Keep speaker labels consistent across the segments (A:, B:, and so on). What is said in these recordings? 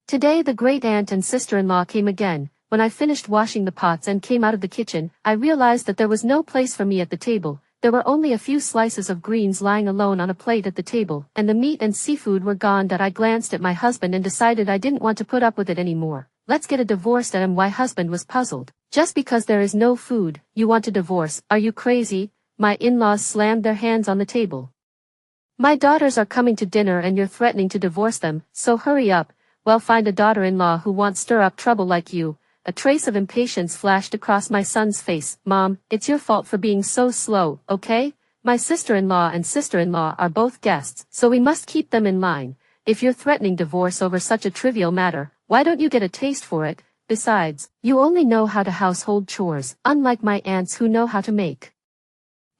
A: Today the great-aunt and sister-in-law came again. When I finished washing the pots and came out of the kitchen, I realized that there was no place for me at the table. There were only a few slices of greens lying alone on a plate at the table, and the meat and seafood were gone. That I glanced at my husband and decided I didn't want to put up with it anymore. Let's get a divorce. My husband was puzzled. Just because there is no food, you want a divorce? Are you crazy? My in-laws slammed their hands on the table. My daughters are coming to dinner and you're threatening to divorce them, so hurry up. Well, find a daughter-in-law who won't stir up trouble like you. A trace of impatience flashed across my son's face. Mom, it's your fault for being so slow, okay? My sister-in-law and sister-in-law are both guests, so we must keep them in line. If you're threatening divorce over such a trivial matter, why don't you get a taste for it? Besides, you only know how to household chores, unlike my aunts who know how to make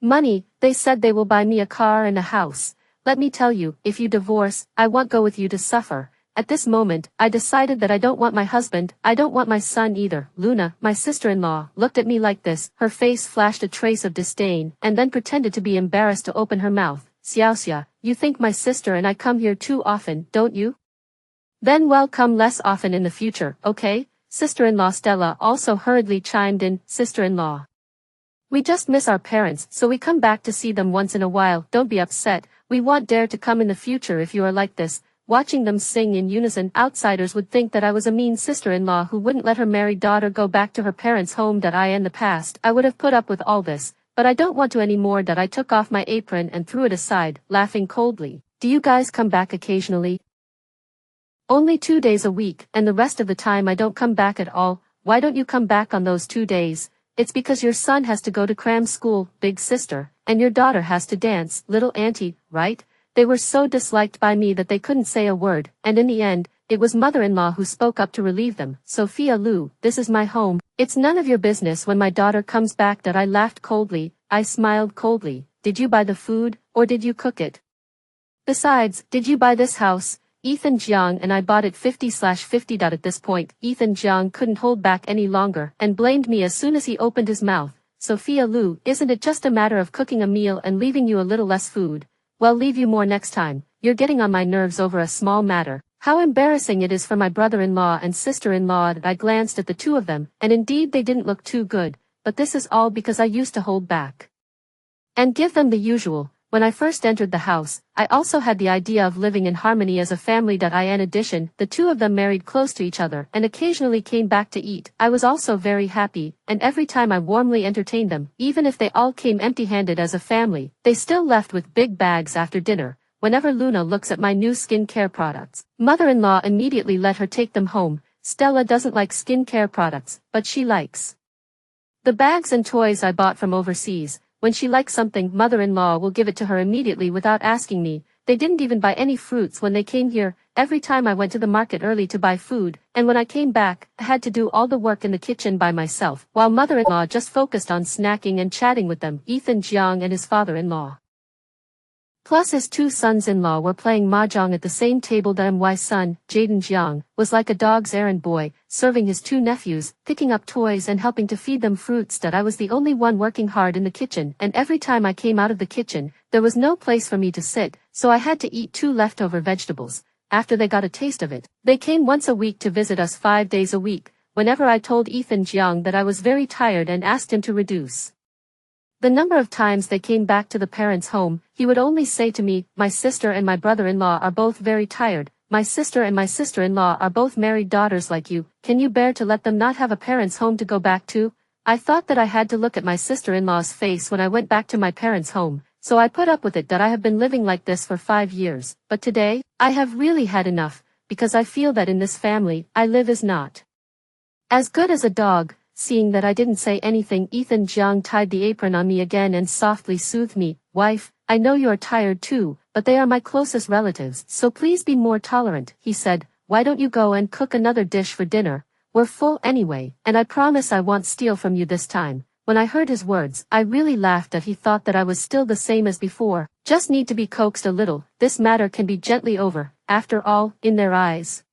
A: money. They said they will buy me a car and a house. Let me tell you, if you divorce, I won't go with you to suffer. At this moment, I decided that I don't want my husband, I don't want my son either. Luna, my sister-in-law, looked at me like this. Her face flashed a trace of disdain, and then pretended to be embarrassed to open her mouth. Xiaoxia, you think my sister and I come here too often, don't you? Then well, come less often in the future, okay? Sister-in-law Stella also hurriedly chimed in. Sister-in-law, we just miss our parents, so we come back to see them once in a while. Don't be upset, we won't dare to come in the future if you are like this. Watching them sing in unison, outsiders would think that I was a mean sister-in-law who wouldn't let her married daughter go back to her parents' home. That I in the past, I would have put up with all this, but I don't want to anymore. That I took off my apron and threw it aside, laughing coldly. Do you guys come back occasionally? Only 2 days a week, and the rest of the time I don't come back at all. Why don't you come back on those 2 days? It's because your son has to go to cram school, big sister, and your daughter has to dance, little auntie, right? They were so disliked by me that they couldn't say a word, and in the end, it was mother-in-law who spoke up to relieve them. Sophia Lu, this is my home. It's none of your business when my daughter comes back. That I laughed coldly. I smiled coldly. Did you buy the food, or did you cook it? Besides, did you buy this house? Ethan Jiang and I bought it 50/50. At this point, Ethan Jiang couldn't hold back any longer and blamed me as soon as he opened his mouth. Sophia Lu, isn't it just a matter of cooking a meal and leaving you a little less food? Well, leave you more next time. You're getting on my nerves over a small matter. How embarrassing it is for my brother-in-law and sister-in-law. I glanced at the two of them, and indeed they didn't look too good, but this is all because I used to hold back and give them the usual. When I first entered the house, I also had the idea of living in harmony as a family. In addition, the two of them married close to each other and occasionally came back to eat. I was also very happy, and every time I warmly entertained them, even if they all came empty-handed as a family, they still left with big bags after dinner. Whenever Luna looks at my new skincare products, mother-in-law immediately let her take them home. Stella doesn't like skincare products, but she likes the bags and toys I bought from overseas. When she likes something, mother-in-law will give it to her immediately without asking me. They didn't even buy any fruits when they came here. Every time I went to the market early to buy food, and when I came back, I had to do all the work in the kitchen by myself, while mother-in-law just focused on snacking and chatting with them. Ethan Jiang and his father-in-law, plus his two sons-in-law, were playing mahjong at the same table. My son, Jaden Jiang, was like a dog's errand boy, serving his two nephews, picking up toys and helping to feed them fruits. That I was the only one working hard in the kitchen, and every time I came out of the kitchen, there was no place for me to sit, so I had to eat 2 leftover vegetables. After they got a taste of it, they came once a week to visit us 5 days a week. Whenever I told Ethan Jiang that I was very tired and asked him to reduce the number of times they came back to the parents' home, he would only say to me, my sister and my brother-in-law are both very tired. My sister and my sister-in-law are both married daughters like you. Can you bear to let them not have a parents' home to go back to? I thought that I had to look at my sister-in-law's face when I went back to my parents' home, so I put up with it. That I have been living like this for 5 years, but today, I have really had enough, because I feel that in this family, I live is not as good as a dog. Seeing that I didn't say anything, Ethan Jiang tied the apron on me again and softly soothed me. Wife, I know you are tired too, but they are my closest relatives, so please be more tolerant, he said. Why don't you go and cook another dish for dinner? We're full anyway, and I promise I won't steal from you this time. When I heard his words, I really laughed. That he thought that I was still the same as before, just need to be coaxed a little. This matter can be gently over. After all, in their eyes,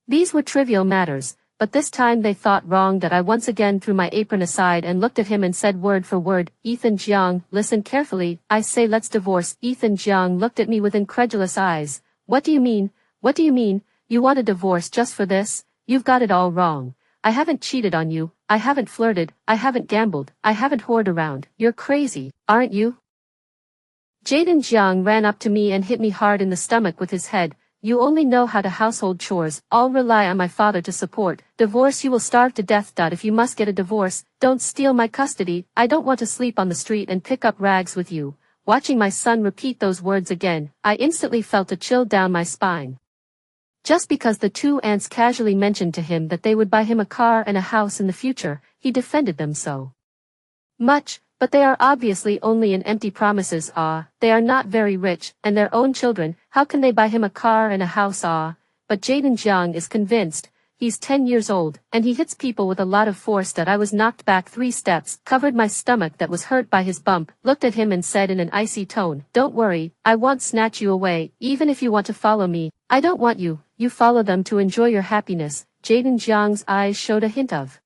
A: these were trivial matters. But this time they thought wrong. That I once again threw my apron aside and looked at him and said word for word, Ethan Jiang, listen carefully, I say let's divorce. Ethan Jiang looked at me with incredulous eyes. What do you mean? What do you mean? You want a divorce just for this? You've got it all wrong. I haven't cheated on you, I haven't flirted, I haven't gambled, I haven't whored around. You're crazy, aren't you? Jaden Jiang ran up to me and hit me hard in the stomach with his head. You only know how to household chores, I'll rely on my father to support. Divorce, you will starve to death. If you must get a divorce, don't steal my custody. I don't want to sleep on the street and pick up rags with you. Watching my son repeat those words again, I instantly felt a chill down my spine. Just because the two aunts casually mentioned to him that they would buy him a car and a house in the future, he defended them so much. But they are obviously only an empty promises. They are not very rich, and their own children, how can they buy him a car and a house? But Jaden Jiang is convinced. He's 10 years old, and he hits people with a lot of force that I was knocked back 3 steps, covered my stomach that was hurt by his bump, looked at him and said in an icy tone, "Don't worry, I won't snatch you away, even if you want to follow me. I don't want you, you follow them to enjoy your happiness." Jaden Jiang's eyes showed a hint of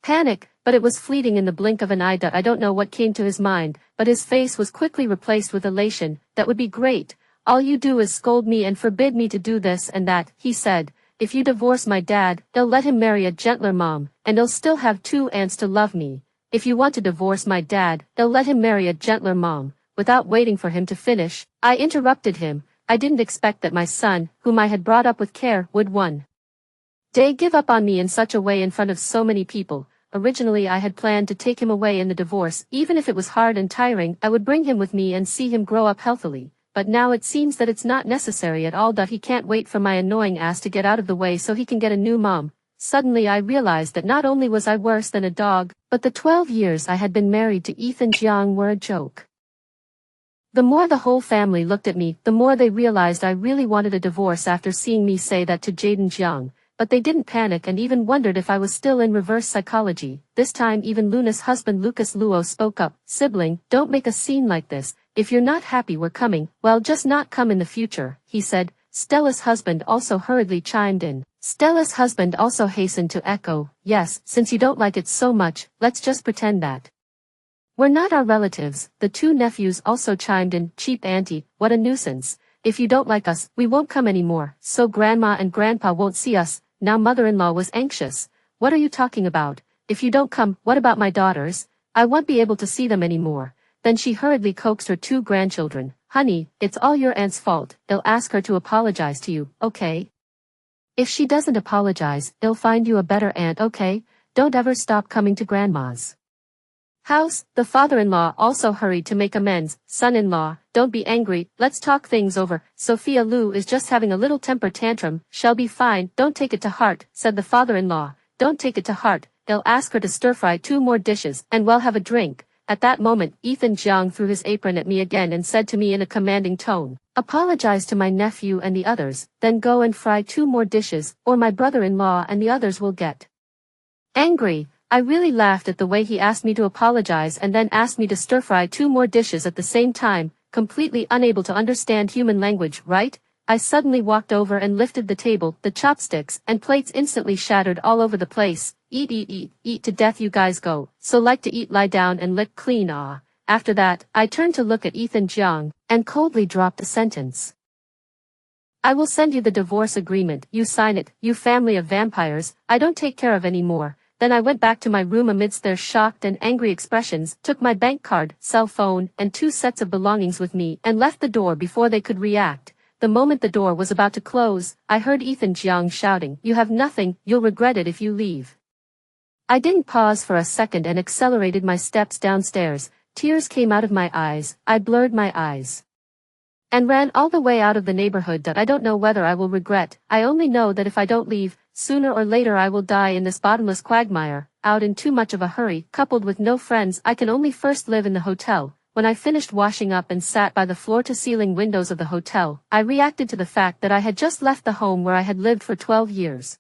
A: panic, but it was fleeting in the blink of an eye. I don't know what came to his mind, but his face was quickly replaced with elation. "That would be great. All you do is scold me and forbid me to do this and that," he said. "If you divorce my dad, they'll let him marry a gentler mom, and they'll still have 2 aunts to love me. If you want to divorce my dad, they'll let him marry a gentler mom." Without waiting for him to finish, I interrupted him. I didn't expect that my son, whom I had brought up with care, would one day give up on me in such a way in front of so many people. Originally I had planned to take him away in the divorce. Even if it was hard and tiring, I would bring him with me and see him grow up healthily. But now it seems that it's not necessary at all. He can't wait for my annoying ass to get out of the way so he can get a new mom. Suddenly I realized that not only was I worse than a dog, but the 12 years I had been married to Ethan Jiang were a joke. The more the whole family looked at me, the more they realized I really wanted a divorce after seeing me say that to Jaden Jiang. But they didn't panic and even wondered if I was still in reverse psychology. This time even Luna's husband Lucas Luo spoke up. "Sibling, don't make a scene like this. If you're not happy we're coming, well just not come in the future," he said. Stella's husband also hurriedly chimed in. Stella's husband also hastened to echo, "Yes, since you don't like it so much, let's just pretend that we're not our relatives." The 2 nephews also chimed in. "Cheap auntie, what a nuisance. If you don't like us, we won't come anymore, so grandma and grandpa won't see us." Now mother-in-law was anxious. "What are you talking about? If you don't come, what about my daughters? I won't be able to see them anymore." Then she hurriedly coaxed her 2 grandchildren. "Honey, it's all your aunt's fault. They'll ask her to apologize to you, okay? If she doesn't apologize, they'll find you a better aunt, okay? Don't ever stop coming to grandma's house." The father-in-law also hurried to make amends. "Son-in-law, don't be angry, let's talk things over. Sophia Lu is just having a little temper tantrum. She'll be fine. Don't take it to heart," said the father-in-law. "Don't take it to heart. They'll ask her to stir-fry 2 more dishes, and we'll have a drink." At that moment, Ethan Jiang threw his apron at me again and said to me in a commanding tone, "Apologize to my nephew and the others, then go and fry 2 more dishes, or my brother-in-law and the others will get angry." I really laughed at the way he asked me to apologize and then asked me to stir-fry 2 more dishes at the same time, completely unable to understand human language, right? I suddenly walked over and lifted the table. The chopsticks and plates instantly shattered all over the place. "Eat, eat, eat, eat to death you guys go. So like to eat, lie down and lick clean, ah." After that, I turned to look at Ethan Jiang, and coldly dropped the sentence. "I will send you the divorce agreement. You sign it, you family of vampires I don't take care of anymore." Then I went back to my room amidst their shocked and angry expressions, took my bank card, cell phone, and 2 sets of belongings with me, and left the door before they could react. The moment the door was about to close, I heard Ethan Jiang shouting, "You have nothing, you'll regret it if you leave." I didn't pause for a second and accelerated my steps downstairs. Tears came out of my eyes. I blurred my eyes and ran all the way out of the neighborhood. I don't know whether I will regret. I only know that if I don't leave, sooner or later I will die in this bottomless quagmire, out in too much of a hurry, coupled with no friends. I can only first live in the hotel. When I finished washing up and sat by the floor-to-ceiling windows of the hotel, I reacted to the fact that I had just left the home where I had lived for 12 years.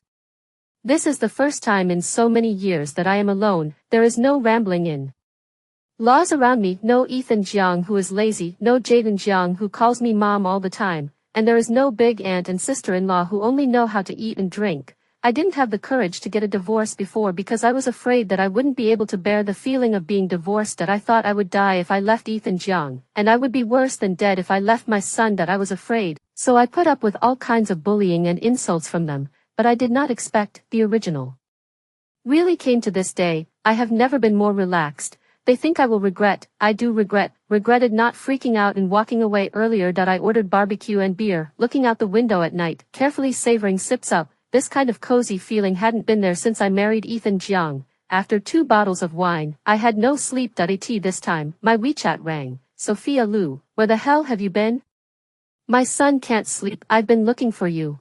A: This is the first time in so many years that I am alone. There is no rambling in laws around me, no Ethan Jiang who is lazy, no Jaden Jiang who calls me mom all the time, and there is no big aunt and sister-in-law who only know how to eat and drink. I didn't have the courage to get a divorce before because I was afraid that I wouldn't be able to bear the feeling of being divorced, that I thought I would die if I left Ethan Jiang, and I would be worse than dead if I left my son, that I was afraid. So I put up with all kinds of bullying and insults from them, but I did not expect the original really came to this day. I have never been more relaxed. They think I will regret. I do regretted not freaking out and walking away earlier. I ordered barbecue and beer, looking out the window at night, carefully savoring sips up. This kind of cozy feeling hadn't been there since I married Ethan Jiang. After 2 bottles of wine, I had no sleep. At this time, my WeChat rang. Sophia Lu, where the hell have you been? My son can't sleep. I've been looking for you.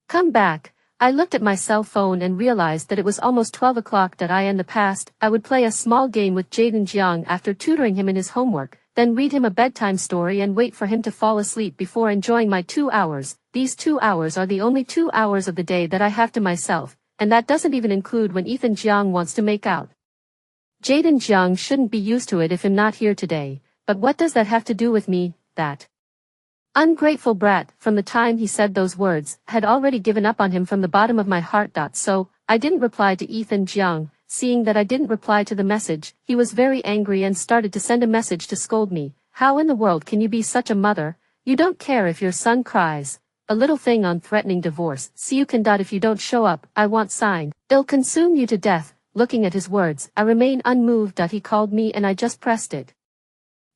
A: Come back. I looked at my cell phone and realized that it was almost 12 o'clock. In the past, I would play a small game with Jaden Jiang after tutoring him in his homework, then read him a bedtime story and wait for him to fall asleep before enjoying my 2 hours. These 2 hours are the only 2 hours of the day that I have to myself, and that doesn't even include when Ethan Jiang wants to make out. Jaden Jiang shouldn't be used to it if I'm not here today, but what does that have to do with me? That ungrateful brat, from the time he said those words, had already given up on him from the bottom of my heart. So, I didn't reply to Ethan Jiang. Seeing that I didn't reply to the message, he was very angry and started to send a message to scold me. How in the world can you be such a mother? You don't care if your son cries. A little thing on threatening divorce. See you can. If you don't show up, I want signed. They'll consume you to death. Looking at his words, I remain unmoved. He called me and I just pressed it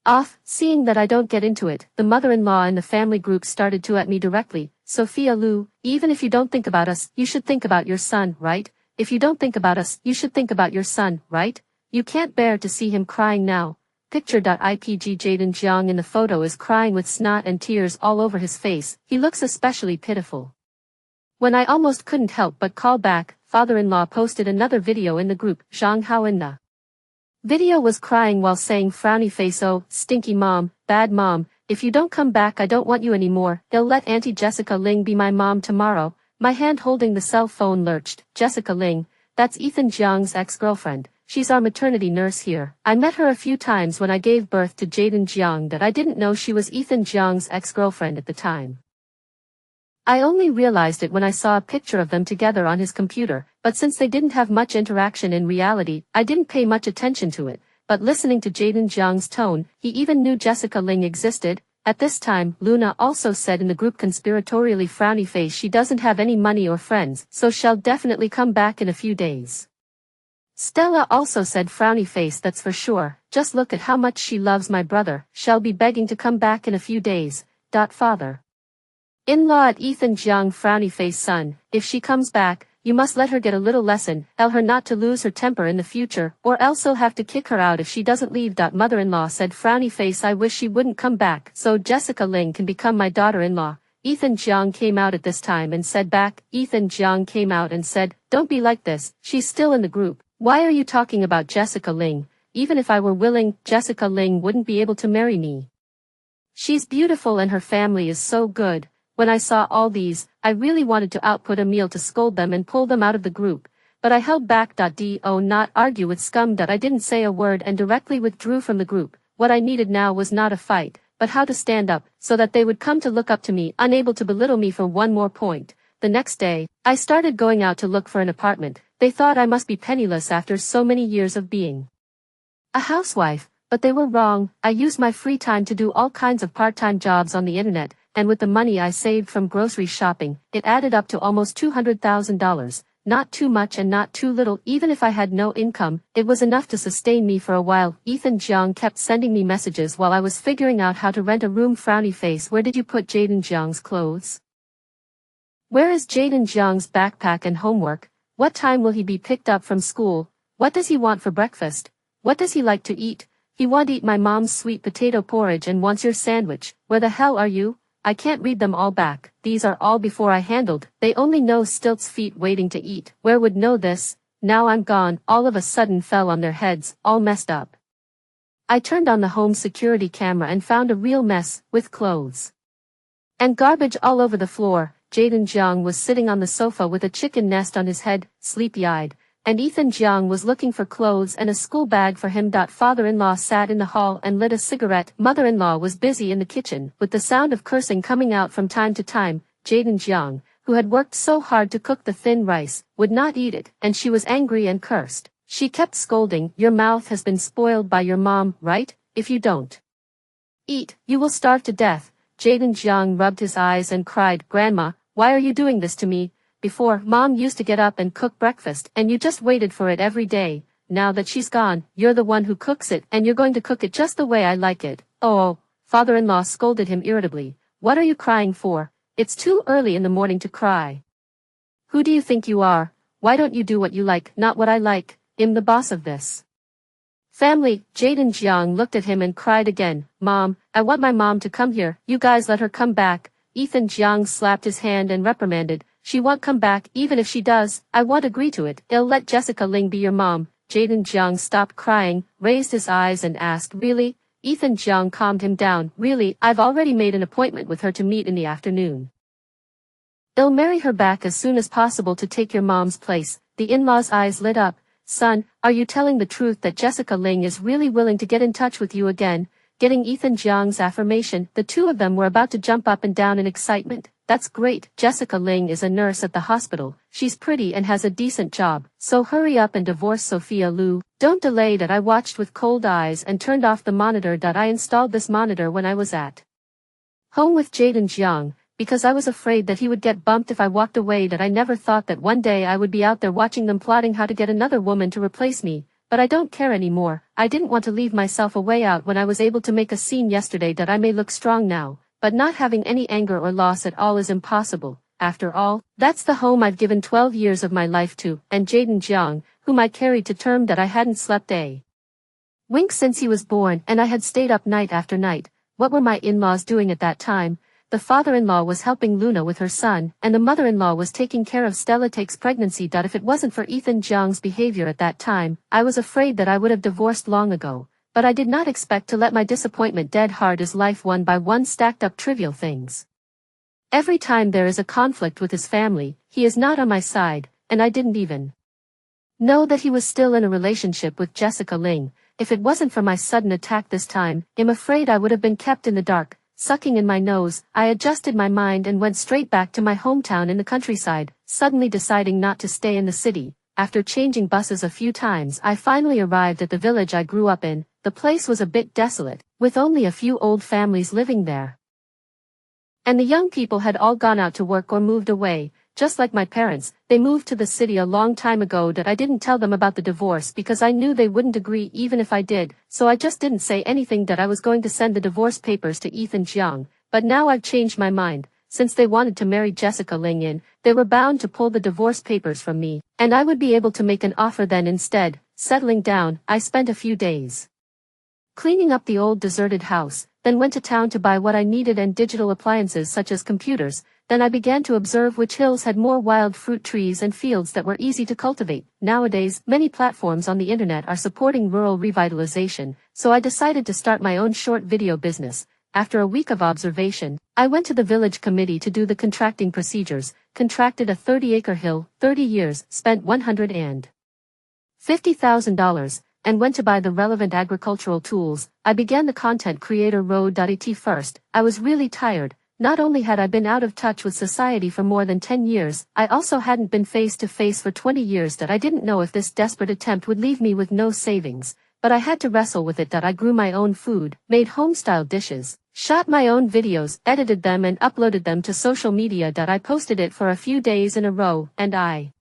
A: off. Seeing that I don't get into it, the mother-in-law in the family group started to at me directly. Sophia Lu, even if you don't think about us, you should think about your son, right? If you don't think about us, you should think about your son, right? You can't bear to see him crying now. Picture.ipg Jaden Jiang in the photo is crying with snot and tears all over his face. He looks especially pitiful. When I almost couldn't help but call back, father-in-law posted another video in the group. Zhang Hao in the video was crying while saying frowny face, oh, stinky mom, bad mom, if you don't come back I don't want you anymore. They'll let Auntie Jessica Ling be my mom tomorrow. My hand holding the cell phone lurched. Jessica Ling, that's Ethan Jiang's ex-girlfriend. She's our maternity nurse here. I met her a few times when I gave birth to Jaden Jiang. I didn't know she was Ethan Jiang's ex-girlfriend at the time. I only realized it when I saw a picture of them together on his computer, but since they didn't have much interaction in reality, I didn't pay much attention to it. But listening to Jaden Jiang's tone, he even knew Jessica Ling existed. At this time, Luna also said in the group conspiratorially frowny face, she doesn't have any money or friends, so she'll definitely come back in a few days. Stella also said frowny face, that's for sure, just look at how much she loves my brother, she'll be begging to come back in a few days. Father in-law at Ethan Jiang frowny face, son, if she comes back, you must let her get a little lesson, tell her not to lose her temper in the future, or else you'll have to kick her out if she doesn't leave. Mother-in-law said frowny face, I wish she wouldn't come back so Jessica Ling can become my daughter-in-law. Ethan Jiang came out at this time and said back. Ethan Jiang came out and said, don't be like this, she's still in the group. Why are you talking about Jessica Ling? Even if I were willing, Jessica Ling wouldn't be able to marry me. She's beautiful and her family is so good. When I saw all these, I really wanted to output a meal to scold them and pull them out of the group, but I held back. Do not argue with scum. I didn't say a word and directly withdrew from the group. What I needed now was not a fight, but how to stand up, so that they would come to look up to me, unable to belittle me for one more point. The next day, I started going out to look for an apartment. They thought I must be penniless after so many years of being a housewife, but they were wrong. I used my free time to do all kinds of part-time jobs on the internet, and with the money I saved from grocery shopping, it added up to almost $200,000. Not too much and not too little. Even if I had no income, it was enough to sustain me for a while. Ethan Jiang kept sending me messages while I was figuring out how to rent a room. Frowny face, where did you put Jaden Jiang's clothes? Where is Jaden Jiang's backpack and homework? What time will he be picked up from school? What does he want for breakfast? What does he like to eat? He won't eat my mom's sweet potato porridge and wants your sandwich. Where the hell are you? I can't read them all back. These are all before I handled. They only know stilts feet waiting to eat. Where would know this? Now I'm gone. All of a sudden fell on their heads, all messed up. I turned on the home security camera and found a real mess, with clothes and garbage all over the floor. Jaden Jiang was sitting on the sofa with a chicken nest on his head, sleepy-eyed, and Ethan Jiang was looking for clothes and a school bag for him. Father-in-law sat in the hall and lit a cigarette. Mother-in-law was busy in the kitchen, with the sound of cursing coming out from time to time. Jaden Jiang, who had worked so hard to cook the thin rice, would not eat it, and she was angry and cursed. She kept scolding, "Your mouth has been spoiled by your mom, right? If you don't eat, you will starve to death." Jaden Jiang rubbed his eyes and cried, "Grandma, why are you doing this to me? Before, Mom used to get up and cook breakfast and you just waited for it every day. Now that she's gone, you're the one who cooks it and you're going to cook it just the way I like it." "Oh," father-in-law scolded him irritably. "What are you crying for? It's too early in the morning to cry. Who do you think you are? Why don't you do what you like, not what I like? I'm the boss of this family." Jaden Jiang looked at him and cried again, "Mom, I want my mom to come here. You guys let her come back." Ethan Jiang slapped his hand and reprimanded, "She won't come back. Even if she does, I won't agree to it. I'll let Jessica Ling be your mom." Jaden Jiang stopped crying, raised his eyes and asked, "Really?" Ethan Jiang calmed him down. "Really, I've already made an appointment with her to meet in the afternoon. I'll marry her back as soon as possible to take your mom's place." The in-laws' eyes lit up. "Son, are you telling the truth that Jessica Ling is really willing to get in touch with you again?" Getting Ethan Jiang's affirmation, the two of them were about to jump up and down in excitement. "That's great. Jessica Ling is a nurse at the hospital. She's pretty and has a decent job. So hurry up and divorce Sophia Lu. Don't delay." That I watched with cold eyes and turned off the monitor. I installed this monitor when I was at home with Jaden Jiang, because I was afraid that he would get bumped if I walked away. That I never thought that one day I would be out there watching them plotting how to get another woman to replace me. But I don't care anymore. I didn't want to leave myself a way out when I was able to make a scene yesterday. That I may look strong now, but not having any anger or loss at all is impossible. After all, that's the home I've given 12 years of my life to, and Jaden Jiang, whom I carried to term. That I hadn't slept a wink since he was born, and I had stayed up night after night. What were my in-laws doing at that time? The father-in-law was helping Luna with her son, and the mother-in-law was taking care of Stella Take's pregnancy. If it wasn't for Ethan Jiang's behavior at that time, I was afraid that I would have divorced long ago. But I did not expect to let my disappointment dead hard his life one by one stacked up trivial things. Every time there is a conflict with his family, he is not on my side, and I didn't even know that he was still in a relationship with Jessica Ling. If it wasn't for my sudden attack this time, I'm afraid I would have been kept in the dark. Sucking in my nose, I adjusted my mind and went straight back to my hometown in the countryside, suddenly deciding not to stay in the city. After changing buses a few times, I finally arrived at the village I grew up in. The place was a bit desolate, with only a few old families living there. And the young people had all gone out to work or moved away. Just like my parents, they moved to the city a long time ago. That I didn't tell them about the divorce because I knew they wouldn't agree even if I did, so I just didn't say anything. That I was going to send the divorce papers to Ethan Jiang, but now I've changed my mind. Since they wanted to marry Jessica Ling in, they were bound to pull the divorce papers from me, and I would be able to make an offer then instead. Settling down, I spent a few days cleaning up the old deserted house, then went to town to buy what I needed and digital appliances such as computers. Then I began to observe which hills had more wild fruit trees and fields that were easy to cultivate. Nowadays, many platforms on the internet are supporting rural revitalization, so I decided to start my own short video business. After a week of observation, I went to the village committee to do the contracting procedures, contracted a 30-acre hill, 30 years, spent $150,000, and went to buy the relevant agricultural tools. I began the content creator road.it first. I was really tired. Not only had I been out of touch with society for more than 10 years, I also hadn't been face to face for 20 years. That I didn't know if this desperate attempt would leave me with no savings, but I had to wrestle with it. That I grew my own food, made home-style dishes, shot my own videos, edited them and uploaded them to social media. I posted it for a few days in a row, and I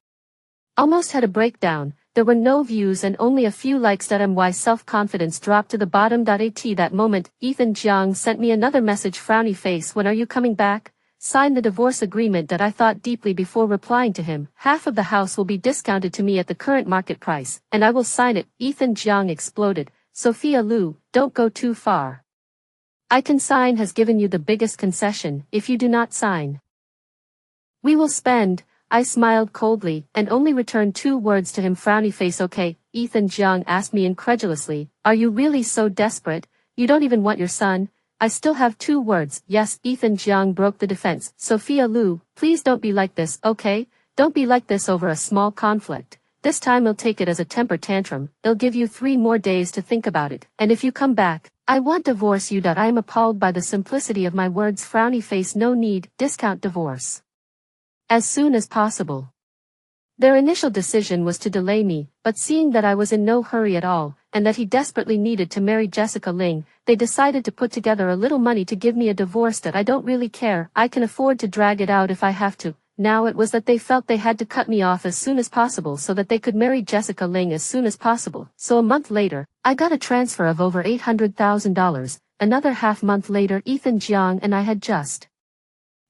A: almost had a breakdown. There were no views and only a few likes. My self-confidence dropped to the bottom. At that moment, Ethan Jiang sent me another message. Frowny face, when are you coming back? Sign the divorce agreement. I thought deeply before replying to him. Half of the house will be discounted to me at the current market price, and I will sign it. Ethan Jiang exploded. Sophia Lu, don't go too far. I can sign has given you the biggest concession. If you do not sign, we will spend. I smiled coldly, and only returned 2 words to him. Frowny face. Okay, Ethan Jiang asked me incredulously, are you really so desperate? You don't even want your son? I still have 2 words. Yes. Ethan Jiang broke the defense. Sophia Lu, please don't be like this, okay? Don't be like this over a small conflict. This time I'll take it as a temper tantrum. I'll give you 3 more days to think about it, and if you come back, I won't divorce you. I am appalled by the simplicity of my words. Frowny face. No need, discount divorce. as soon as possible. Their initial decision was to delay me, but seeing that I was in no hurry at all, and that he desperately needed to marry Jessica Ling, they decided to put together a little money to give me a divorce that I don't really care, I can afford to drag it out if I have to. Now it was that they felt they had to cut me off as soon as possible so that they could marry Jessica Ling as soon as possible. So a month later, I got a transfer of over $800,000. Another half-month later, Ethan Jiang and I had just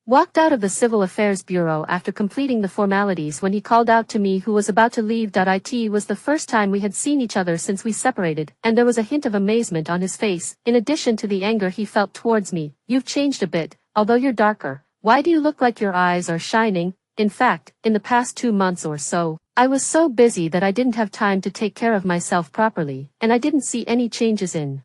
A: walked out of the Civil Affairs Bureau after completing the formalities when he called out to me who was about to leave. It was the first time we had seen each other since we separated, and there was a hint of amazement on his face, in addition to the anger he felt towards me. You've changed a bit, although you're darker. Why do you look like your eyes are shining? In fact, in the past 2 months or so, I was so busy that I didn't have time to take care of myself properly, and I didn't see any changes in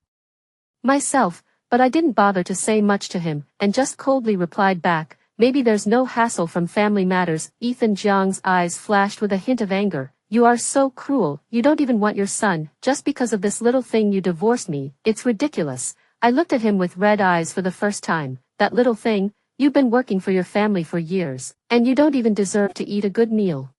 A: myself. But I didn't bother to say much to him, and just coldly replied back, maybe there's no hassle from family matters. Ethan Jiang's eyes flashed with a hint of anger. You are so cruel, you don't even want your son, just because of this little thing you divorced me, it's ridiculous. I looked at him with red eyes for the first time. That little thing? You've been working for your family for years, and you don't even deserve to eat a good meal.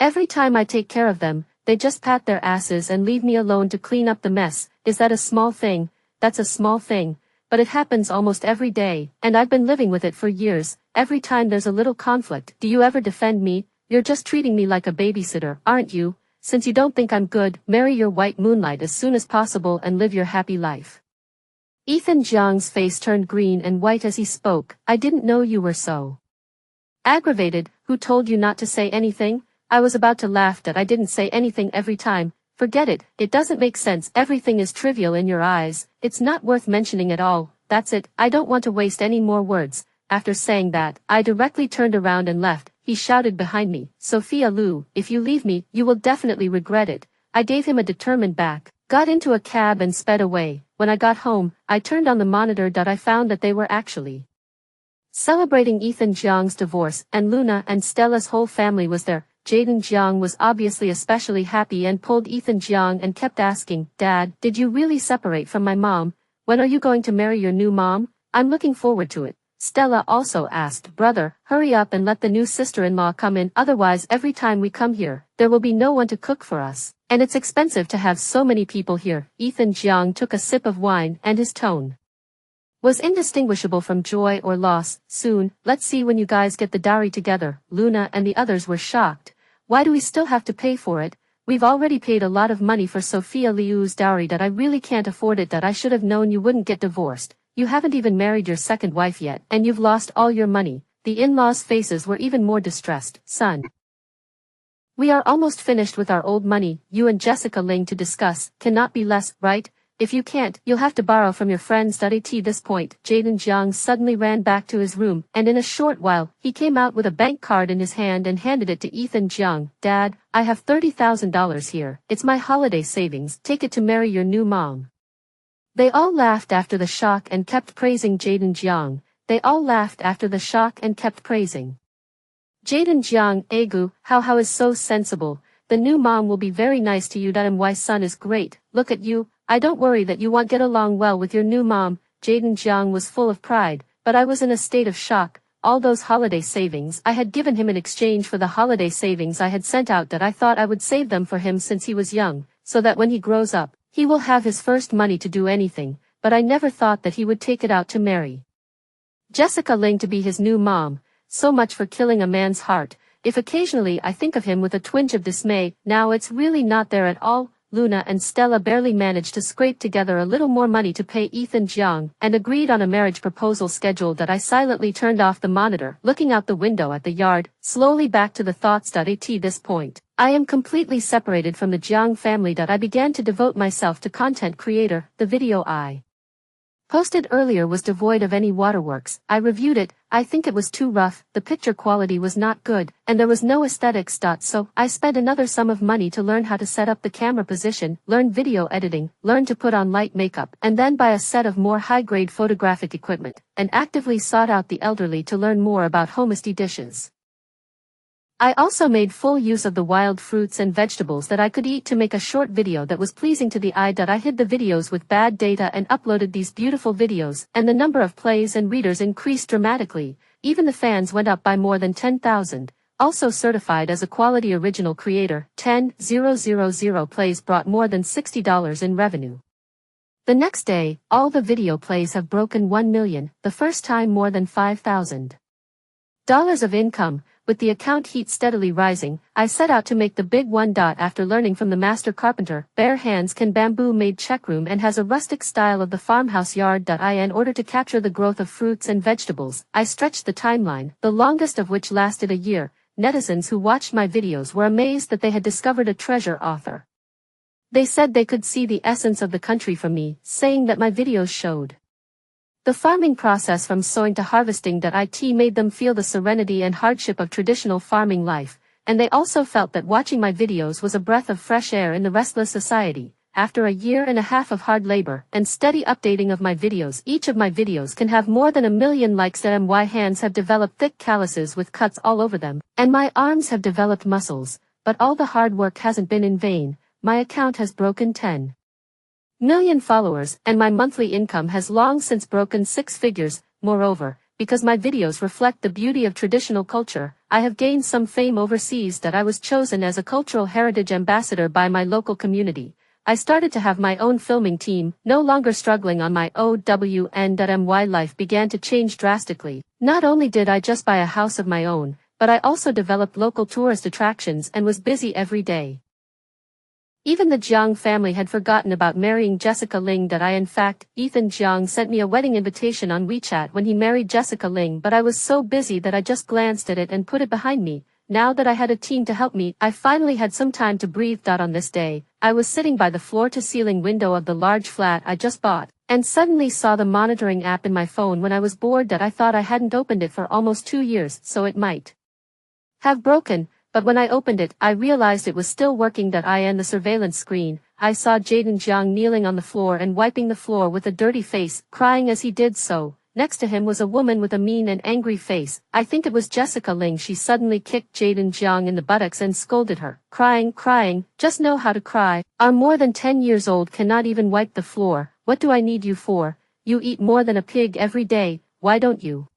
A: Every time I take care of them, they just pat their asses and leave me alone to clean up the mess. Is that a small thing? That's a small thing, but it happens almost every day, and I've been living with it for years. Every time there's a little conflict, do you ever defend me? You're just treating me like a babysitter, aren't you? Since you don't think I'm good, marry your white moonlight as soon as possible and live your happy life. Ethan Jiang's face turned green and white as he spoke. I didn't know you were so aggravated. Who told you not to say anything? I was about to laugh that I didn't say anything every time. Forget it, it doesn't make sense. Everything is trivial in your eyes. It's not worth mentioning at all. That's it, I don't want to waste any more words. After saying that, I directly turned around and left. He shouted behind me, Sophia Liu, if you leave me, you will definitely regret it. I gave him a determined back, got into a cab and sped away. When I got home, I turned on the monitor. I found that they were actually celebrating Ethan Jiang's divorce, and Luna and Stella's whole family was there. Jaden Jiang was obviously especially happy and pulled Ethan Jiang and kept asking, Dad, did you really separate from my mom? When are you going to marry your new mom? I'm looking forward to it. Stella also asked, Brother, hurry up and let the new sister-in-law come in, otherwise every time we come here, there will be no one to cook for us. And it's expensive to have so many people here. Ethan Jiang took a sip of wine and his tone was indistinguishable from joy or loss. Soon, let's see when you guys get the dowry together. Luna and the others were shocked. Why do we still have to pay for it? We've already paid a lot of money for Sophia Liu's dowry. That I really can't afford it. That I should have known you wouldn't get divorced. You haven't even married your second wife yet, and you've lost all your money. The in-laws' faces were even more distressed. Son, we are almost finished with our old money, you and Jessica Ling to discuss, cannot be less, right? If you can't, you'll have to borrow from your friends. At this point, Jaden Jiang suddenly ran back to his room, and in a short while, he came out with a bank card in his hand and handed it to Ethan Jiang. Dad, I have $30,000 here. It's my holiday savings. Take it to marry your new mom. They all laughed after the shock and kept praising Jaden Jiang. They all laughed after the shock and kept praising Jaden Jiang. Egu, how is so sensible. The new mom will be very nice to you. My son is great. Look at you. I don't worry that you won't get along well with your new mom. Jaden Jiang was full of pride, but I was in a state of shock. All those holiday savings I had given him in exchange for the holiday savings I had sent out. That I thought I would save them for him since he was young, so that when he grows up, he will have his first money to do anything, but I never thought that he would take it out to marry Jessica Ling to be his new mom. So much for killing a man's heart. If occasionally I think of him with a twinge of dismay, now it's really not there at all. Luna and Stella barely managed to scrape together a little more money to pay Ethan Jiang, and agreed on a marriage proposal schedule. That I silently turned off the monitor, looking out the window at the yard, slowly back to the thoughts. At this point, I am completely separated from the Jiang family. That I began to devote myself to content creator. The video I posted earlier was devoid of any waterworks. I reviewed it. I think it was too rough, the picture quality was not good, and there was no aesthetics. So, I spent another sum of money to learn how to set up the camera position, learn video editing, learn to put on light makeup, and then buy a set of more high-grade photographic equipment, and actively sought out the elderly to learn more about homestay dishes. I also made full use of the wild fruits and vegetables that I could eat to make a short video that was pleasing to the eye. I hid the videos with bad data and uploaded these beautiful videos, and the number of plays and readers increased dramatically. even the fans went up by more than 10,000. Also certified as a quality original creator, 10,000 plays brought more than $60 in revenue. The next day, all the video plays have broken 1 million, the first time more than $5,000 of income. With the account heat steadily rising, I set out to make the big one. After learning from the master carpenter, bare hands can bamboo made check room and has a rustic style of the farmhouse yard. In order to capture the growth of fruits and vegetables, I stretched the timeline, the longest of which lasted a year. Netizens who watched my videos were amazed that they had discovered a treasure author. They said they could see the essence of the country from me, saying that my videos showed the farming process from sowing to harvesting. It made them feel the serenity and hardship of traditional farming life, and they also felt that watching my videos was a breath of fresh air in the restless society. After a year and a half of hard labor and steady updating of my videos, each of my videos can have more than 1 million likes. My hands have developed thick calluses with cuts all over them, and my arms have developed muscles, but all the hard work hasn't been in vain. My account has broken 10 million followers, and my monthly income has long since broken 6 figures. Moreover, because my videos reflect the beauty of traditional culture, I have gained some fame overseas. I was chosen as a cultural heritage ambassador by my local community. I started to have my own filming team, no longer struggling on my own. Life began to change drastically. Not only did I just buy a house of my own, but I also developed local tourist attractions and was busy every day. Even the Jiang family had forgotten about marrying Jessica Ling. In fact, Ethan Jiang sent me a wedding invitation on WeChat when he married Jessica Ling, but I was so busy that I just glanced at it and put it behind me. Now that I had a team to help me, I finally had some time to breathe. On this day, I was sitting by the floor-to-ceiling window of the large flat I just bought, and suddenly saw the monitoring app in my phone. When I was bored, I thought I hadn't opened it for almost 2 years, so it might have broken. But when I opened it, I realized it was still working. In the surveillance screen, I saw Jaden Jiang kneeling on the floor and wiping the floor with a dirty face, crying as he did so. Next to him was a woman with a mean and angry face. I think it was Jessica Ling. She suddenly kicked Jaden Jiang in the buttocks and scolded her. Crying, just know how to cry. I'm more than 10 years old, cannot even wipe the floor. What do I need you for? You eat more than a pig every day, why don't you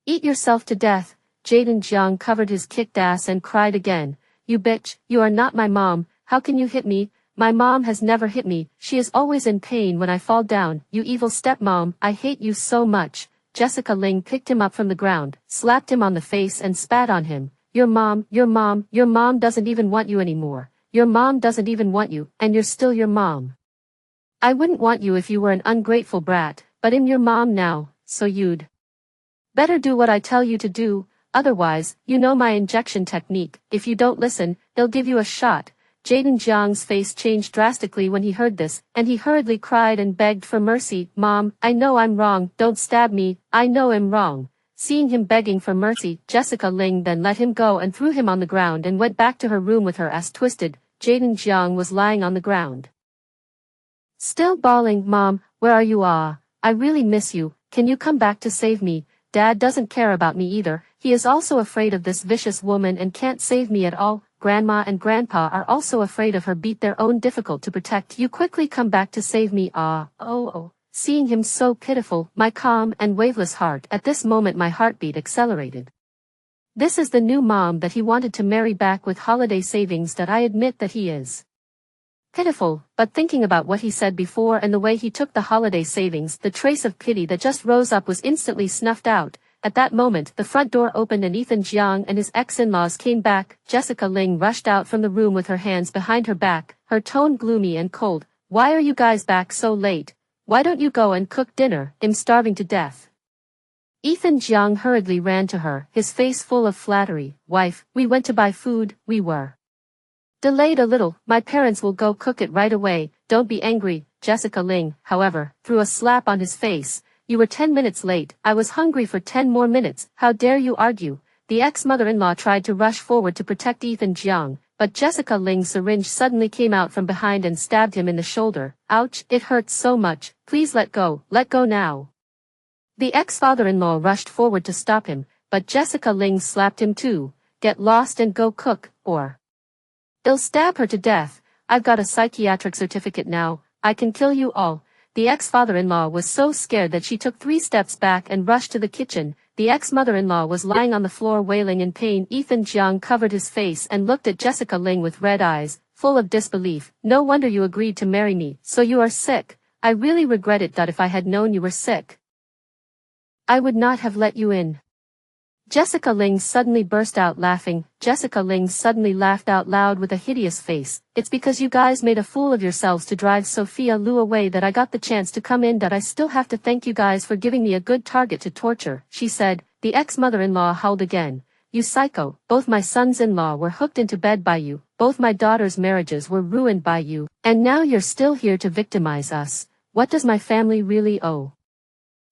A: eat yourself to death? Jaden Jiang covered his kicked ass and cried again. You bitch, you are not my mom, how can you hit me? My mom has never hit me, she is always in pain when I fall down. You evil stepmom, I hate you so much. Jessica Ling picked him up from the ground, slapped him on the face and spat on him. Your mom doesn't even want you anymore. Your mom doesn't even want you, and you're still your mom. I wouldn't want you if you were an ungrateful brat, but I'm your mom now, so you'd better do what I tell you to do. Otherwise, you know my injection technique, if you don't listen, they'll give you a shot. Jaden Jiang's face changed drastically when he heard this, and he hurriedly cried and begged for mercy. Mom, I know I'm wrong, don't stab me, I know I'm wrong. Seeing him begging for mercy, Jessica Ling then let him go and threw him on the ground and went back to her room with her ass twisted. Jaden Jiang was lying on the ground, still bawling. Mom, where are you? I really miss you, can you come back to save me? Dad doesn't care about me either, he is also afraid of this vicious woman and can't save me at all. Grandma and Grandpa are also afraid of her. Beat their own, difficult to protect. You quickly come back to save me. Seeing him so pitiful, my calm and waveless heart, at this moment my heartbeat accelerated. This is the new mom that he wanted to marry back with holiday savings. I admit that he is pitiful, but thinking about what he said before and the way he took the holiday savings, the trace of pity that just rose up was instantly snuffed out. At that moment, the front door opened and Ethan Jiang and his ex-in-laws came back. Jessica Ling rushed out from the room with her hands behind her back, her tone gloomy and cold. Why are you guys back so late? Why don't you go and cook dinner? I'm starving to death. Ethan Jiang hurriedly ran to her, his face full of flattery. Wife, we went to buy food, we were delayed a little, my parents will go cook it right away, don't be angry. Jessica Ling, however, threw a slap on his face. You were 10 minutes late, I was hungry for 10 more minutes, how dare you argue? The ex-mother-in-law tried to rush forward to protect Ethan Jiang, but Jessica Ling's syringe suddenly came out from behind and stabbed him in the shoulder. Ouch, it hurts so much, please let go now. The ex-father-in-law rushed forward to stop him, but Jessica Ling slapped him too. Get lost and go cook, or they'll stab her to death. I've got a psychiatric certificate now, I can kill you all. The ex-father-in-law was so scared that she took 3 steps back and rushed to the kitchen. The ex-mother-in-law was lying on the floor wailing in pain. Ethan Jiang covered his face and looked at Jessica Ling with red eyes, full of disbelief. No wonder you agreed to marry me. So you are sick. I really regret it. If I had known you were sick, I would not have let you in. Jessica Ling suddenly burst out laughing. Jessica Ling suddenly laughed out loud with a hideous face. It's because you guys made a fool of yourselves to drive Sophia Lu away that I got the chance to come in. I still have to thank you guys for giving me a good target to torture, she said. The ex-mother-in-law howled again. You psycho, both my sons-in-law were hooked into bed by you, both my daughters' marriages were ruined by you, and now you're still here to victimize us. What does my family really owe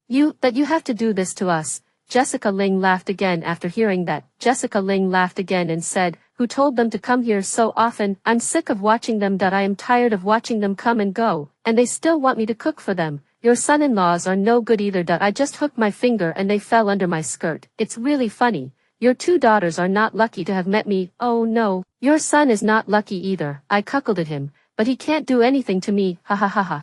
A: you, that you have to do this to us? Jessica Ling laughed again. After hearing that, Jessica Ling laughed again and said, who told them to come here so often? I'm sick of watching them. I am tired of watching them come and go, and they still want me to cook for them. Your son-in-laws are no good either. I just hooked my finger and they fell under my skirt. It's really funny. Your two daughters are not lucky to have met me. Oh no, your son is not lucky either. I cuckolded him, but he can't do anything to me. Ha ha ha ha.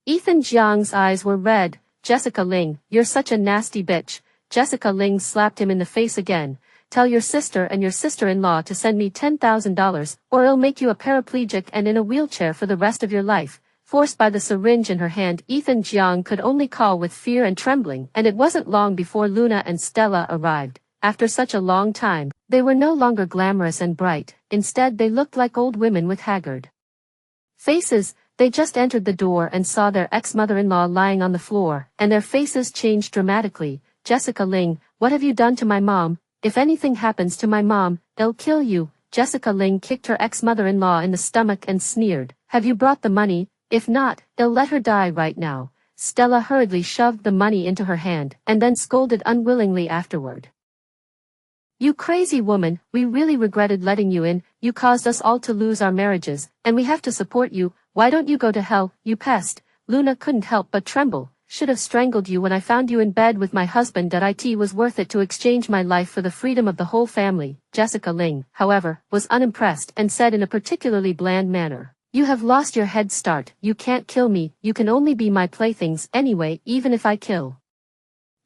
A: Ethan Jiang's eyes were red. Jessica Ling, you're such a nasty bitch. Jessica Ling slapped him in the face again. Tell your sister and your sister-in-law to send me $10,000, or it'll make you a paraplegic and in a wheelchair for the rest of your life. Forced by the syringe in her hand, Ethan Jiang could only call with fear and trembling, and it wasn't long before Luna and Stella arrived. After such a long time, they were no longer glamorous and bright. Instead, they looked like old women with haggard faces. They just entered the door and saw their ex-mother-in-law lying on the floor, and their faces changed dramatically. Jessica Ling, what have you done to my mom? If anything happens to my mom, they'll kill you. Jessica Ling kicked her ex-mother-in-law in the stomach and sneered. Have you brought the money? If not, they'll let her die right now. Stella hurriedly shoved the money into her hand, and then scolded unwillingly afterward. You crazy woman, we really regretted letting you in. You caused us all to lose our marriages, and we have to support you. Why don't you go to hell, you pest? Luna couldn't help but tremble. Should have strangled you when I found you in bed with my husband. It was worth it to exchange my life for the freedom of the whole family. Jessica Ling, however, was unimpressed and said in a particularly bland manner, you have lost your head start. You can't kill me. You can only be my playthings anyway. Even if I kill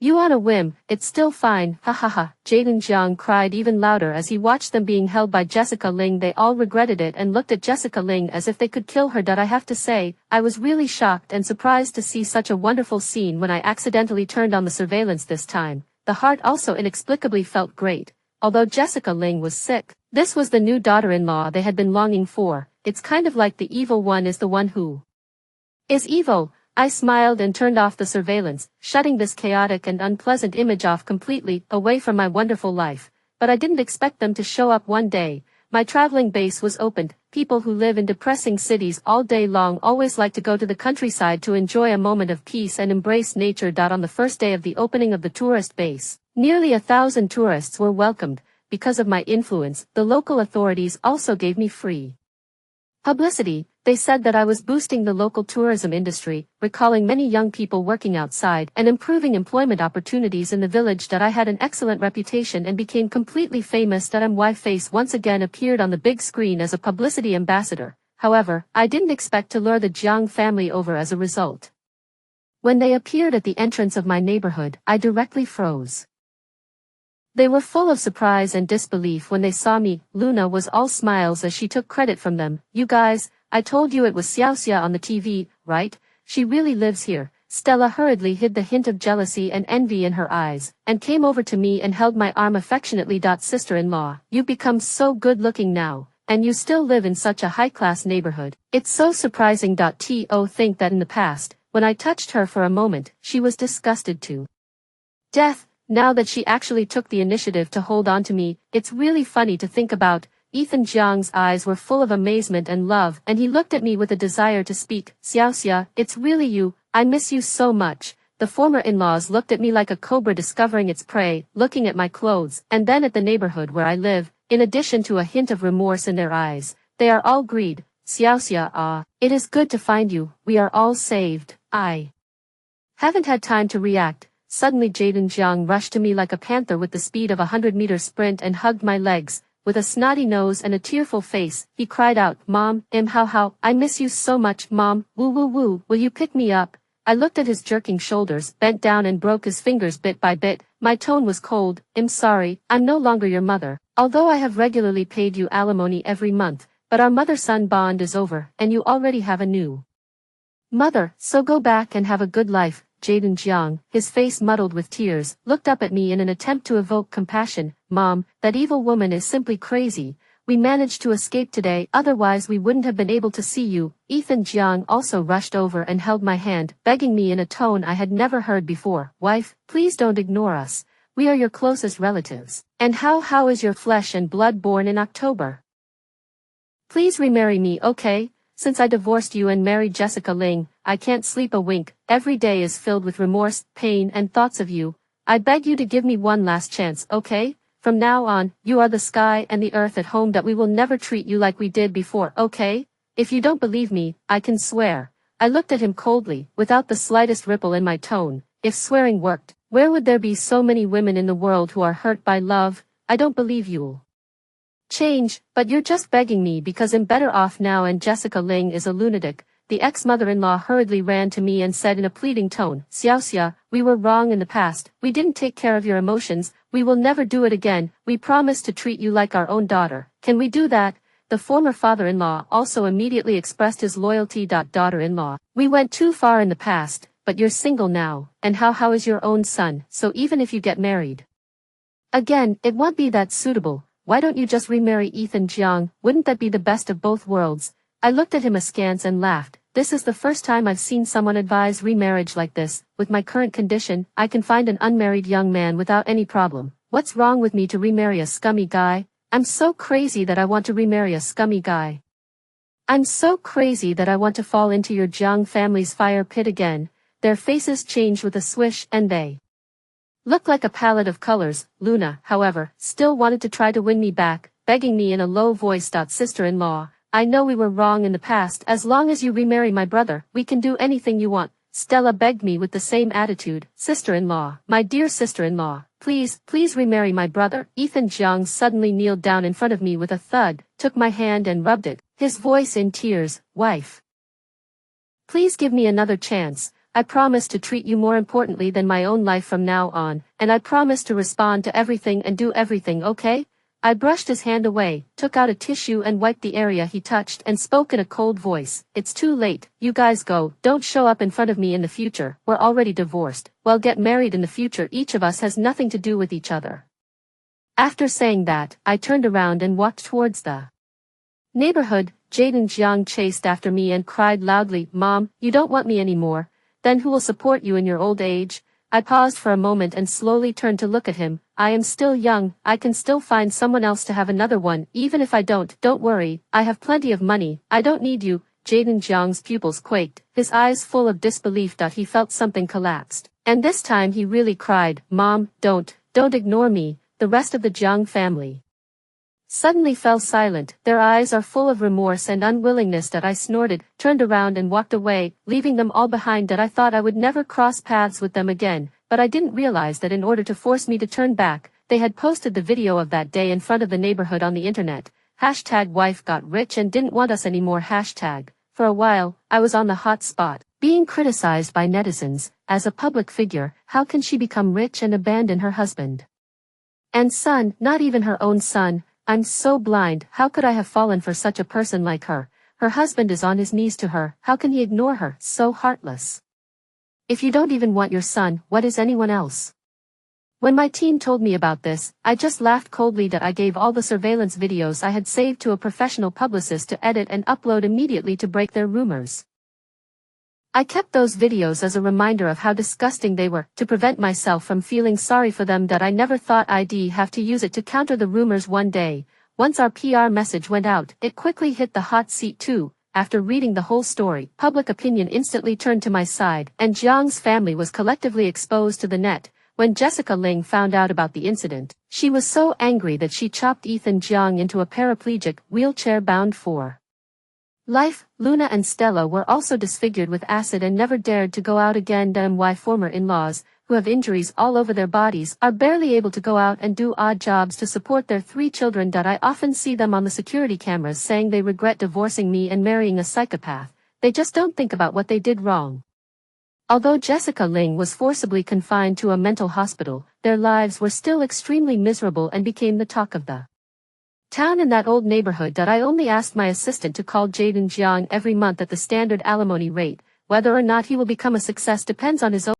A: you on a whim, it's still fine. Ha ha ha. Jaden Jiang cried even louder as he watched them being held by Jessica Ling. They all regretted it and looked at Jessica Ling as if they could kill her. I have to say, I was really shocked and surprised to see such a wonderful scene when I accidentally turned on the surveillance this time. The heart also inexplicably felt great. Although Jessica Ling was sick, this was the new daughter-in-law they had been longing for. It's kind of like the evil one is the one who is evil. I smiled and turned off the surveillance, shutting this chaotic and unpleasant image off completely, away from my wonderful life. But I didn't expect them to show up one day. My traveling base was opened. People who live in depressing cities all day long always like to go to the countryside to enjoy a moment of peace and embrace nature. On the first day of the opening of the tourist base, nearly 1,000 tourists were welcomed. Because of my influence, the local authorities also gave me free publicity. They said that I was boosting the local tourism industry, recalling many young people working outside and improving employment opportunities in the village. I had an excellent reputation and became completely famous. My face once again appeared on the big screen as a publicity ambassador. However, I didn't expect to lure the Jiang family over as a result. When they appeared at the entrance of my neighborhood, I directly froze. They were full of surprise and disbelief when they saw me. Luna was all smiles as she took credit from them. You guys, I told you it was Xiaoxia on the TV, right? She really lives here. Stella hurriedly hid the hint of jealousy and envy in her eyes, and came over to me and held my arm affectionately. Sister-in-law, you've become so good-looking now, and you still live in such a high-class neighborhood. It's so surprising. To think that in the past, when I touched her for a moment, she was disgusted to death. Now that she actually took the initiative to hold on to me, it's really funny to think about. Ethan Jiang's eyes were full of amazement and love, and he looked at me with a desire to speak. Xiaoxia, it's really you. I miss you so much. The former in-laws looked at me like a cobra discovering its prey, looking at my clothes, and then at the neighborhood where I live, in addition to a hint of remorse in their eyes. They are all greed. Xiaoxia, it is good to find you. We are all saved. I haven't had time to react. Suddenly Jaden Jiang rushed to me like a panther with the speed of a 100-meter sprint and hugged my legs. With a snotty nose and a tearful face, he cried out, Mom, how, I miss you so much, Mom, woo woo woo, will you pick me up? I looked at his jerking shoulders, bent down and broke his fingers bit by bit. My tone was cold. I'm sorry, I'm no longer your mother, although I have regularly paid you alimony every month, but our mother-son bond is over, and you already have a new mother, so go back and have a good life. Jaden Jiang, his face muddled with tears, looked up at me in an attempt to evoke compassion. Mom, that evil woman is simply crazy. We managed to escape today, otherwise we wouldn't have been able to see you. Ethan Jiang also rushed over and held my hand, begging me in a tone I had never heard before. Wife, please don't ignore us. We are your closest relatives. And how is your flesh and blood born in October? Please remarry me, okay? Since I divorced you and married Jessica Ling, I can't sleep a wink. Every day is filled with remorse, pain and thoughts of you. I beg you to give me one last chance, okay? From now on, you are the sky and the earth at home, that we will never treat you like we did before, okay? If you don't believe me, I can swear. I looked at him coldly, without the slightest ripple in my tone. If swearing worked, where would there be so many women in the world who are hurt by love? I don't believe you'll change, but you're just begging me because I'm better off now and Jessica Ling is a lunatic. The ex-mother-in-law hurriedly ran to me and said in a pleading tone, Xiaoxia, we were wrong in the past. We didn't take care of your emotions. We will never do it again. We promise to treat you like our own daughter. Can we do that? The former father-in-law also immediately expressed his loyalty. Daughter-in-law, we went too far in the past, but you're single now, and how is your own son, so even if you get married again, it won't be that suitable. Why don't you just remarry Ethan Jiang? Wouldn't that be the best of both worlds? I looked at him askance and laughed. This is the first time I've seen someone advise remarriage like this. With my current condition, I can find an unmarried young man without any problem. What's wrong with me to remarry a scummy guy? I'm so crazy that I want to remarry a scummy guy. I'm so crazy that I want to fall into your Jiang family's fire pit again. Their faces changed with a swish, and they looked like a palette of colors. Luna, however, still wanted to try to win me back, begging me in a low voice. Sister-in-law, I know we were wrong in the past. As long as you remarry my brother, we can do anything you want. Stella begged me with the same attitude. Sister-in-law, my dear sister-in-law, please remarry my brother. Ethan Jiang suddenly kneeled down in front of me with a thud, took my hand and rubbed it, his voice in tears. Wife, please give me another chance. I promise to treat you more importantly than my own life from now on, and I promise to respond to everything and do everything, okay? I brushed his hand away, took out a tissue and wiped the area he touched and spoke in a cold voice. It's too late, you guys go, don't show up in front of me in the future, we're already divorced, well get married in the future, each of us has nothing to do with each other. After saying that, I turned around and walked towards the neighborhood. Jaden Jiang chased after me and cried loudly, Mom, you don't want me anymore. Then who will support you in your old age? I paused for a moment and slowly turned to look at him. I am still young, I can still find someone else to have another one. Even if I don't worry, I have plenty of money, I don't need you. Jaden Jiang's pupils quaked, his eyes full of disbelief. He felt something collapsed. And this time he really cried, Mom, don't ignore me. The rest of the Jiang family suddenly fell silent. Their eyes are full of remorse and unwillingness. I snorted, turned around and walked away, leaving them all behind. I thought I would never cross paths with them again, but I didn't realize that in order to force me to turn back, they had posted the video of that day in front of the neighborhood on the internet. #wife got rich and didn't want us anymore. For a while, I was on the hot spot, being criticized by netizens. As a public figure, how can she become rich and abandon her husband and son, not even her own son? I'm so blind. How could I have fallen for such a person like her? Her husband is on his knees to her. How can he ignore her? So heartless. If you don't even want your son, what is anyone else? When my team told me about this, I just laughed coldly. I gave all the surveillance videos I had saved to a professional publicist to edit and upload immediately to break their rumors. I kept those videos as a reminder of how disgusting they were, to prevent myself from feeling sorry for them. I never thought I'd have to use it to counter the rumors one day. Once our PR message went out, it quickly hit the hot seat too. After reading the whole story, public opinion instantly turned to my side, and Jiang's family was collectively exposed to the net. When Jessica Ling found out about the incident, she was so angry that she chopped Ethan Jiang into a paraplegic, wheelchair-bound for life. Luna and Stella were also disfigured with acid and never dared to go out again. My former in-laws, who have injuries all over their bodies, are barely able to go out and do odd jobs to support their 3 children. I often see them on the security cameras saying they regret divorcing me and marrying a psychopath. They just don't think about what they did wrong. Although Jessica Ling was forcibly confined to a mental hospital, their lives were still extremely miserable and became the talk of the town in that old neighborhood. I only asked my assistant to call Jaden Jiang every month at the standard alimony rate. Whether or not he will become a success depends on his own